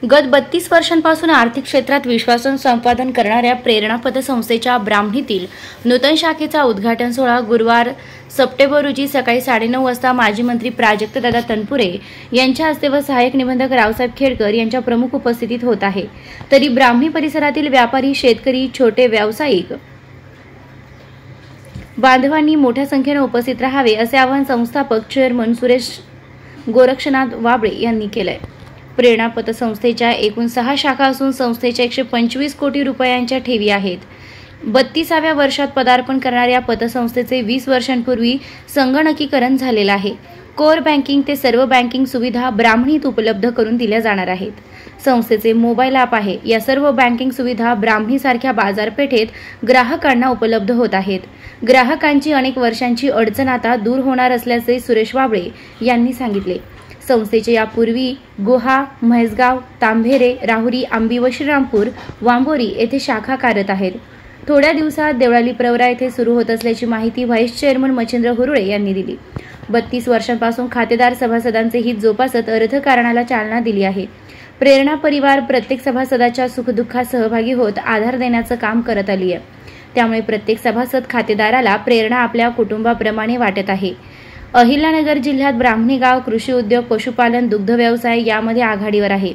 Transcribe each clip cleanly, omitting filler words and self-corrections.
गत 32 वर्षांपासून आर्थिक क्षेत्रात विश्वासन संपादन करणाऱ्या प्रेरणा पतसंस्थेच्या ब्राह्मणीतील नूतन शाखेचा उद्घाटन सोहळा गुरुवार सप्टेंबर रोजी सकाळी 9:30 वाजता माजी मंत्री प्राजक्तदादा तनपुरे यांच्या हस्ते व सहाय्यक निबंधक रावसाहेब खेडकर यांच्या प्रमुख उपस्थितीत होत आहे। तरी ब्राह्मणी परिसरातील व्यापारी, शेतकरी, छोटे व्यावसायिक बांधवांनी मोठ्या संख्येने उपस्थित राहावे असे आवाहन संस्थापक चेअरमन सुरेश गोरक्षनाथ वाबळे यांनी केले। प्रेरणा पतसंस्थेच्या एकूण 6 शाखा असून संस्थेच्या 125 कोटी रुपयांच्या ठेवी आहेत। 32व्या वर्षात पदार्पण करणाऱ्या पतसंस्थेचे 20 वर्षांपूर्वी संगणकीकरण झालेले आहे। कोर बँकिंग ते सर्व बँकिंग सुविधा ब्राह्मणीत उपलब्ध करून दिल्या जाणार आहेत। संस्थेचे मोबाईल ॲप आहे। या सर्व बँकिंग सुविधा ब्राह्मणीसारख्या बाजारपेठेत ग्राहकांना उपलब्ध होत आहेत। ग्राहकांची अनेक वर्षांची अडचण आता दूर होणार असल्याचे सुरेश वाबळे यांनी सांगितले। संस्थेचे यापूर्वी गुहा, म्हैसगाव, तांभेरे, राहुरी, आंबी व श्रीरामपूर, वांबोरी येथे शाखा कार्यरत आहेत। थोड्या दिवसात देवळाली प्रवरा येथे सुरू होत असल्याची माहिती व्हाईस चेअरमन मच्छिंद्र हुरळे यांनी दिली। 32 वर्षांपासून खातेदार सभासदांचे हित जोपासत अर्थकारणाला चालना दिली आहे। प्रेरणा परिवार प्रत्येक सभासदाच्या सुखदुःखात सहभागी होत आधार देण्याचं काम करत आली आहे। त्यामुळे प्रत्येक सभासद खातेदाराला प्रेरणा आपल्या कुटुंबाप्रमाणे वाटत आहे। अहिल्यानगर जिल्ह्यात ब्राह्मणी गाव कृषी उद्योग, पशुपालन, दुग्ध व्यवसाय यामध्ये आघाडीवर आहे।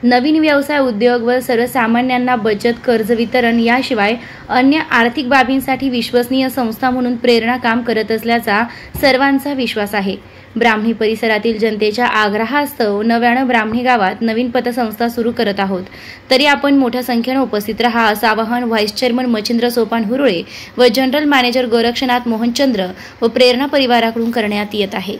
नवीन व्यवसाय, उद्योग व सर्वसामान्यांना बचत, कर्ज वितरण याशिवाय अन्य आर्थिक बाबींसाठी विश्वसनीय संस्था म्हणून प्रेरणा काम करत असल्याचा सर्वांचा विश्वास आहे। ब्राह्मणी परिसरातील जनतेच्या आग्रहास्तव नव्यानं ब्राह्मणी गावात नवीन पतसंस्था सुरू करत आहोत। तरी आपण मोठ्या संख्येने उपस्थित राहा असं आवाहन व्हाईस चेअरमन मच्छिंद्र सोपान हुरळे व जनरल मॅनेजर गोरक्षनाथ मोहनचंद्र व प्रेरणा परिवाराकडून करण्यात येत आहे।